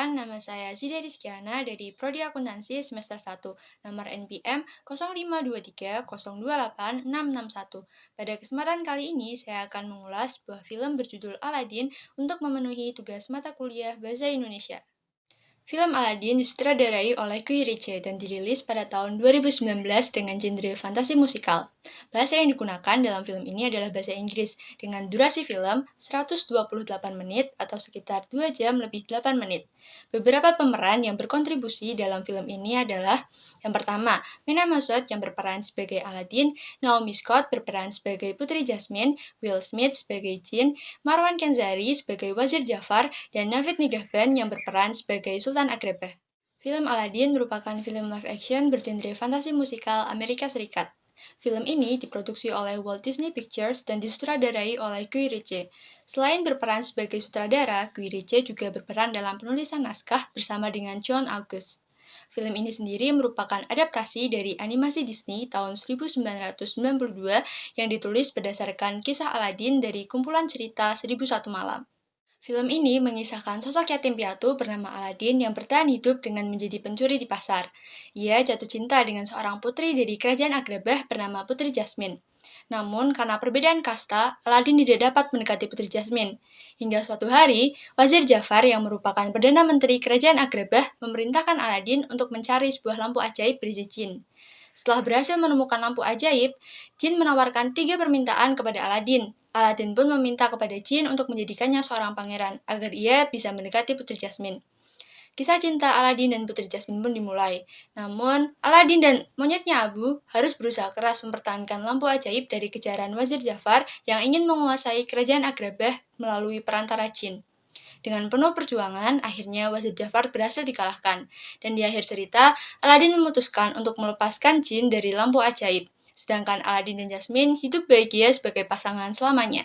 Perkenalkan, nama saya Zida Rizkyana dari Prodi Akuntansi semester 1, nomor NPM 0523028661. Pada kesempatan kali ini, saya akan mengulas sebuah film berjudul Aladdin untuk memenuhi tugas mata kuliah Bahasa Indonesia. Film Aladdin disutradarai oleh Guy Ritchie dan dirilis pada tahun 2019 dengan genre fantasi musikal. Bahasa yang digunakan dalam film ini adalah bahasa Inggris dengan durasi film 128 menit atau sekitar 2 jam lebih 8 menit. Beberapa pemeran yang berkontribusi dalam film ini adalah yang pertama, Mena Massoud yang berperan sebagai Aladdin, Naomi Scott berperan sebagai Putri Jasmine, Will Smith sebagai Jin, Marwan Kenzari sebagai Wazir Jafar, dan Navid Nigahban yang berperan sebagai Sultan Agrabah. Film Aladdin merupakan film live action bergenre fantasi musikal Amerika Serikat. Film ini diproduksi oleh Walt Disney Pictures dan disutradarai oleh Guy Ritchie. Selain berperan sebagai sutradara, Guy Ritchie juga berperan dalam penulisan naskah bersama dengan John August. Film ini sendiri merupakan adaptasi dari animasi Disney tahun 1992 yang ditulis berdasarkan kisah Aladdin dari kumpulan cerita 1001 Malam. Film ini mengisahkan sosok yatim piatu bernama Aladdin yang bertahan hidup dengan menjadi pencuri di pasar. Ia jatuh cinta dengan seorang putri dari kerajaan Agrabah bernama Putri Jasmine. Namun, karena perbedaan kasta, Aladdin tidak dapat mendekati Putri Jasmine. Hingga suatu hari, Wazir Jafar yang merupakan Perdana Menteri Kerajaan Agrabah memerintahkan Aladdin untuk mencari sebuah lampu ajaib berisi jin. Setelah berhasil menemukan lampu ajaib, Jin menawarkan 3 permintaan kepada Aladdin. Aladdin pun meminta kepada Jin untuk menjadikannya seorang pangeran, agar ia bisa mendekati Putri Jasmine. Kisah cinta Aladdin dan Putri Jasmine pun dimulai. Namun, Aladdin dan monyetnya Abu harus berusaha keras mempertahankan lampu ajaib dari kejaran Wazir Jafar yang ingin menguasai kerajaan Agrabah melalui perantara Jin. Dengan penuh perjuangan, akhirnya Wazir Jafar berhasil dikalahkan. Dan di akhir cerita, Aladdin memutuskan untuk melepaskan Jin dari lampu ajaib. Sedangkan Aladdin dan Jasmine hidup bahagia sebagai pasangan selamanya.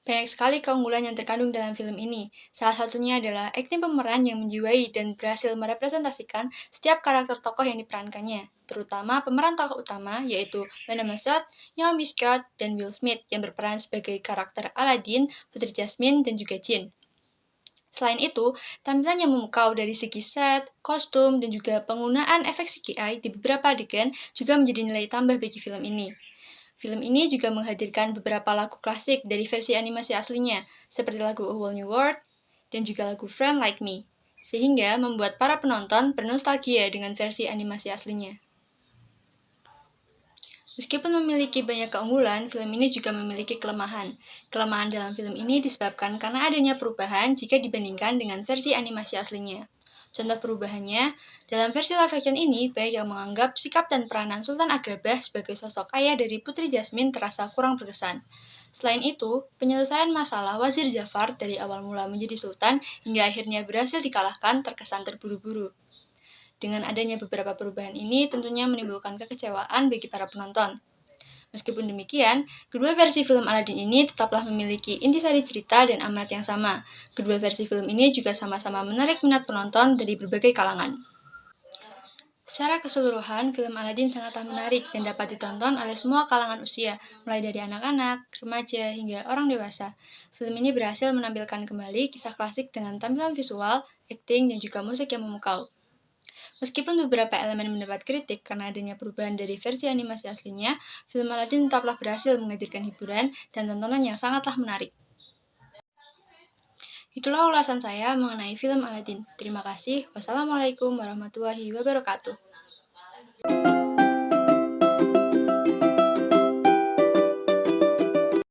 Banyak sekali keunggulan yang terkandung dalam film ini. Salah satunya adalah akting pemeran yang menjiwai dan berhasil merepresentasikan setiap karakter tokoh yang diperankannya, terutama pemeran tokoh utama yaitu Mena Massoud, Naomi Scott, dan Will Smith yang berperan sebagai karakter Aladdin, Putri Jasmine, dan juga Jin. Selain itu, tampilan yang memukau dari segi set, kostum, dan juga penggunaan efek CGI di beberapa adegan juga menjadi nilai tambah bagi film ini. Film ini juga menghadirkan beberapa lagu klasik dari versi animasi aslinya, seperti lagu A Whole New World dan juga lagu Friend Like Me, sehingga membuat para penonton bernostalgia dengan versi animasi aslinya. Meskipun memiliki banyak keunggulan, film ini juga memiliki kelemahan. Kelemahan dalam film ini disebabkan karena adanya perubahan jika dibandingkan dengan versi animasi aslinya. Contoh perubahannya, dalam versi live action ini, banyak yang menganggap sikap dan peranan Sultan Agrabah sebagai sosok ayah dari Putri Jasmine terasa kurang berkesan. Selain itu, penyelesaian masalah Wazir Jafar dari awal mula menjadi sultan hingga akhirnya berhasil dikalahkan terkesan terburu-buru. Dengan adanya beberapa perubahan ini tentunya menimbulkan kekecewaan bagi para penonton. Meskipun demikian, kedua versi film Aladdin ini tetaplah memiliki intisari cerita dan amanat yang sama. Kedua versi film ini juga sama-sama menarik minat penonton dari berbagai kalangan. Secara keseluruhan, film Aladdin sangatlah menarik dan dapat ditonton oleh semua kalangan usia, mulai dari anak-anak, remaja, hingga orang dewasa. Film ini berhasil menampilkan kembali kisah klasik dengan tampilan visual, akting, dan juga musik yang memukau. Meskipun beberapa elemen mendapat kritik karena adanya perubahan dari versi animasi aslinya, film Aladdin tetaplah berhasil menghadirkan hiburan dan tontonan yang sangatlah menarik. Itulah ulasan saya mengenai film Aladdin. Terima kasih. Wassalamualaikum warahmatullahi wabarakatuh.